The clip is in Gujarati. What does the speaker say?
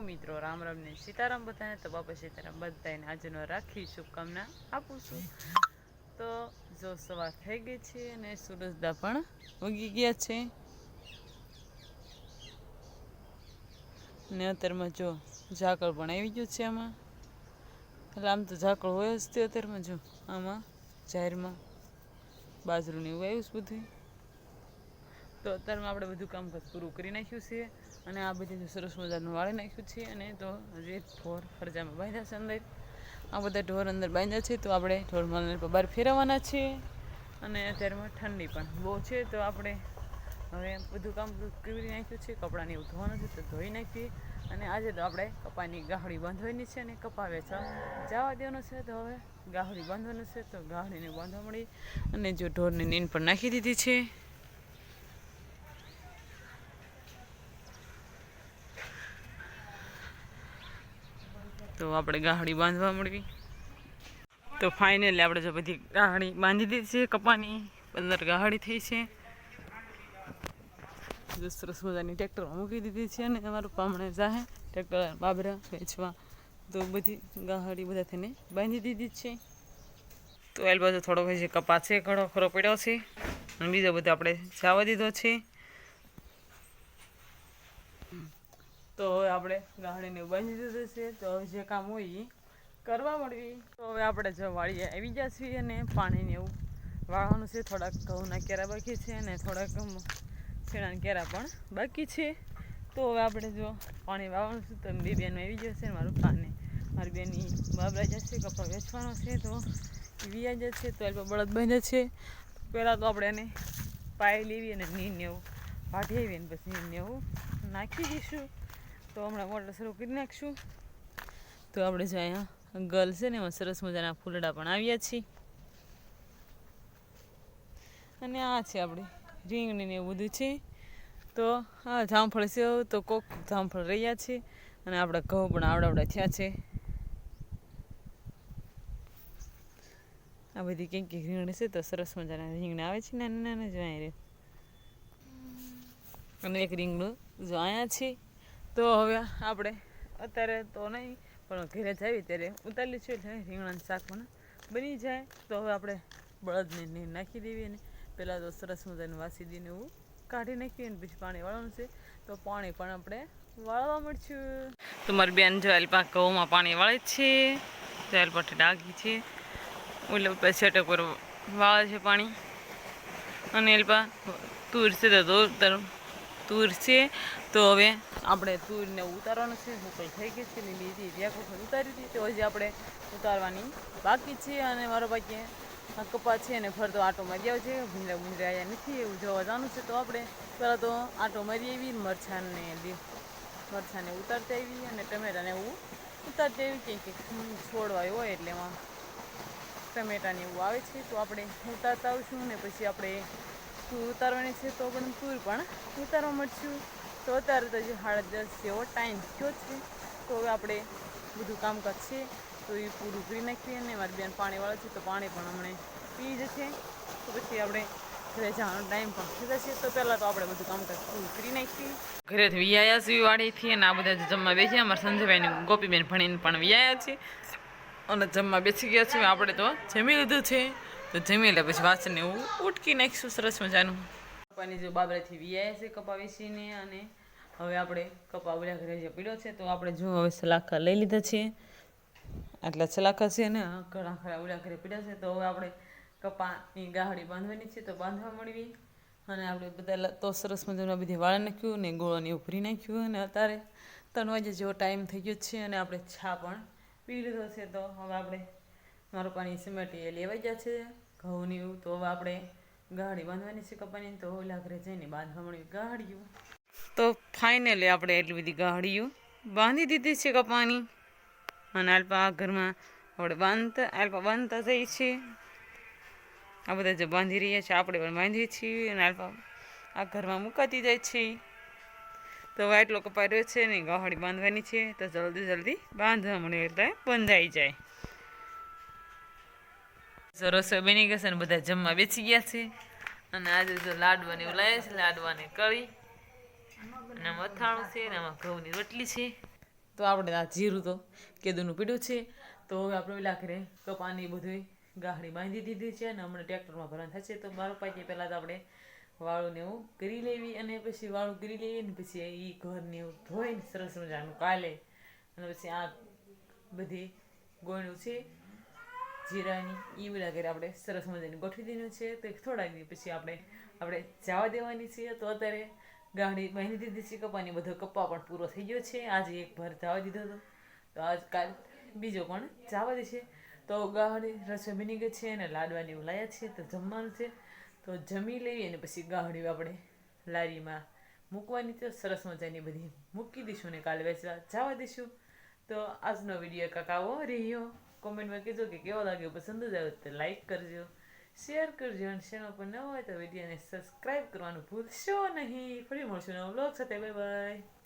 મિત્રો રામ રામ ને સીતારામ બધાને તો બાપા સીતારામ બધાને આજનો રાખી શુભકામના આપું છું। તો જો સવાર થઈ ગઈ છે અને સૂરજદા પણ ઉગી ગયા છે ને અત્યારમાં જો ઝાકળ પણ આવી ગયું છે આમાં। એટલે આમ તો ઝાકળ હોય જ તે અત્યારમાં જો આમાં જાહેરમાં બાજરું ને એવું આવ્યું છે બધું। તો અત્યારમાં આપણે બધું કામકાજ પૂરું કરી નાખ્યું છે અને આ બધી સરસ મજાનું વાળી નાખ્યું છે અને તો હજી ઢોર ફરજામાં બાંધ્યા છે અંદર। આ બધા ઢોર અંદર બાંધ્યા છે તો આપણે ઢોર માલને બહાર ફેરવવાના છે અને અત્યારમાં ઠંડી પણ બહુ છે તો આપણે હવે બધું કામ કરી નાખ્યું છે। કપડાને એવું ધોવાનું છે તો ધોઈ નાખીએ અને આજે તો આપણે કપાની ગાહડી બાંધવાની છે અને કપા વેચવા જવા દેવાનું છે તો હવે ગાહડી બાંધવાનું છે તો ગાહડીને બાંધવા મળી અને જો ઢોરની નીંદ પણ નાખી દીધી છે। તો આપણે ગાહડી બાંધવા મળવી તો ફાઇનલી આપણે જો બધી ગાહડી બાંધી દીધી છે કપાની 15 ગાહડી થઈ છે। જો સરસ મજાની ટ્રેક્ટરમાં મૂકી દીધી છે અને અમારું પામણે જાહે ટ્રેક્ટર બાબરા વેચવા તો બધી ગાહડી બધા થઈને બાંધી દીધી છે। તો એલ બાજુ થોડો હજી કપા છે ઘણો ખરો પડ્યો છે અને બીજો બધો આપણે જવા દીધો છે। તો હવે આપણે ગાહડીને બાંધી દીધું છે તો હવે જે કામ હોય એ કરવા મળવી। તો હવે આપણે જો વાળીએ આવી ગયા છીએ અને પાણીને એવું વાળવાનું છે। થોડાક ઘઉંના કેરા બાકી છે અને થોડાક શેણાના કેરા પણ બાકી છે। તો હવે આપણે જો પાણી વાળવાનું છે તો બે બેન આવી જશે મારું પાને મારી બેનની બાબરા જશે કપા વેચવાનો છે તો વિયા જશે તો એ બળદ બાંધે છે। પહેલાં તો આપણે એને પાઈ લેવી અને નીરને એવું વાઢી આવીએ ને પછી નીરને એવું નાખી દઈશું। તો હમણાં મોટર શરૂ કરી નાખશું। તો આપણે જો અહીંયા ગલ છે ને એમાં સરસ મજાના ફૂલડા પણ આવ્યા છીએ અને આ છે આપણે રીંગણીને એવું બધું છે। તો હા જામફળ છે તો કોક જામફળ રહ્યા છે અને આપણા ઘઉં પણ આવડાવડા થયા છે। આ બધી કંઈક રીંગણી છે તો સરસ મજાના રીંગણા આવે છે નાના નાના જો અહીંયા અને એક રીંગણું જો અહીંયા છે। તો હવે આપણે અત્યારે તો નહીં પણ ઘરે જાવી ત્યારે ઉતારી લઈશું એટલે રીંગણાનું શાક પણ બની જાય। તો હવે આપણે બળદને નીર નાખી દેવી અને પહેલાં તો સરસ મજાનું વાસી દઈને એવું કાઢી નાખીએ અને પછી પાણી વાળવાનું છે તો પાણી પણ આપણે વાળવા મળશું। તો મારી બેન જો એલપા ઘઉંમાં પાણી વાળે છે તો એલપાથી ડાગી છે ઓલે ઉપર સેટક પર વાળે છે પાણી અને એલપા તુર છે તો તુર છે તો હવે આપણે તુરને ઉતારવાનું છે। હુકલ થઈ ગઈ છે લીધી એક વખત ઉતારી હતી તો હજી આપણે ઉતારવાની બાકી છે અને મારો બાકી કપા છે અને ફરતો આટો મારી આવે છે ભૂંગળા ભૂંગળા આવ્યા નથી એવું જોવા જવાનું છે। તો આપણે પહેલાં તો આટો મારી આવી મરચાંને ઉતારતા આવી અને ટમેટાને એવું ઉતારતા આવી કંઈક છોડવા હોય એટલે એમાં ટમેટાને એવું આવે છે તો આપણે ઉતારતા આવીશું ને પછી આપણે તુર ઉતારવાની છે તો પણ તુર પણ ઉતારવા મળશું। તો અત્યારે તો જે 10:30 જેવો ટાઈમ થયો છે તો હવે આપણે બધું કામકાજ છે તો એ પૂરું કરી નાખીએ અને મારી બેન પાણી વાળે છે તો પાણી પણ હમણાં પી જશે તો પછી આપણે ઘરે જવાનો ટાઈમ પણ થઈ જશે। તો પહેલાં તો આપણે બધું કામકાજ પૂરું કરી નાખીએ। ઘરેથી વિયાયા છે વાડીથી અને આ બધા જમવા બેસીએ અમારા સંજયભાઈને ગોપીબેન ભણીને પણ વિયાયા છે અને જમવા બેસી ગયા છે। આપણે તો જમી લીધું છે તો જમી લે પછી વાસણને એવું ઉટકી નાખીશું સરસ મજાનું। કપાની જો બાબરાથી વિયાયા છે કપા વેચીને અને હવે આપણે કપા ઓલા ઘરે જે પીડ્યો છે તો આપણે જો હવે સલાખા લઈ લીધા છે આટલા સલાખા છે ને ઘણા ખરા ઓલા ઘરે પીડ્યા છે તો હવે આપણે કપાની ગાહડી બાંધવાની છે તો બાંધવા મળવી અને આપણે બધા તો સરસ મજાનું બધી વાળી નાખ્યું ને ગોળાને એવું ભરી નાખ્યું અને અત્યારે 3 વાગે જેવો ટાઈમ થઈ ગયો છે અને આપણે ચા પણ પી લીધો છે। તો હવે આપણે મારું પાણી સિમેટી લેવાઈ ગયા છે ઘઉંની એવું તો હવે આપણે ગાહડી બાંધવાની છે કપાની તો ઓલા ઘરે જઈને બાંધવા મળી ગાહડીઓ। તો ફાઇનલી આપણે એટલી બધી ગાહડીઓ બાંધી દીધી છે કપાની અને આલ્પા ઘરમાં આપણે બાંધતા જઈએ છીએ। આ બધા જે બાંધી રહ્યા છે આપણે પણ બાંધીએ છીએ અને આલ્પા આ ઘરમાં મુકાતી જાય છે। તો હવે આટલો કપાઈ રહ્યો છે ને ગાહડી બાંધવાની છે તો જલ્દી બાંધવા મળે એટલે બંધાઈ જાય। રસોઈ બની ગઈ છે ને બધા જમવા બેસી ગયા છે અને આજે જો લાડવાની એવું લાવ્યા છે લાડવાની કરી અને મથાણું છે ને આમાં ઘઉંની રોટલી છે તો આપણે આ જીરું તો કેદુનું પીડ્યું છે. તો હવે આપણે ઓલા ઘરે કપાની બધું ગાહડી બાંધી દીધી છે અને હમણાં ટ્રેક્ટરમાં ભરવાનું થશે. તો બાર પાકી પહેલાં તો આપણે વાળું ને એવું કરી લેવી અને પછી વાળું કરી લઈએ ને પછી એ ઘરને એવું ધોઈને સરસ મજાનું કાલે અને પછી આ બધી ગોળ્યું છે જીરાની એ બધા ઘરે આપણે સરસ મજાની ગોઠવી દેવાનું છે. તો થોડાક દિવસ પછી આપણે જવા દેવાની છે. તો અત્યારે ગાંડી બાંધી દીધી છે કપાની, બધો કપા પણ પૂરો થઈ ગયો છે. આજે એક ભર જવા દીધો હતો તો આજકાલ બીજો પણ જવા દેશે. તો ગાહડી રસોઈ બની ગઈ છે અને લાડવાની એવું લાયા છે તો જમવાનું છે. તો જમી લઈએ અને પછી ગાહડી આપણે લારીમાં મૂકવાની તો સરસ મજાની બધી મૂકી દઈશું ને કાલે વેચવા જવા દઈશું. તો આજનો વિડીયો કાંક આવો રહ્યો. કોમેન્ટમાં કહેજો કે કેવો લાગ્યો, પસંદ જ આવ્યો તો લાઈક કરજો, શેર કરજો અને ચેનલ પર ન હોય તો વિડીયોને સબસ્ક્રાઈબ કરવાનું ભૂલશો નહીં. ફરી મળશું નવા વ્લોગ સાથે. Bye bye.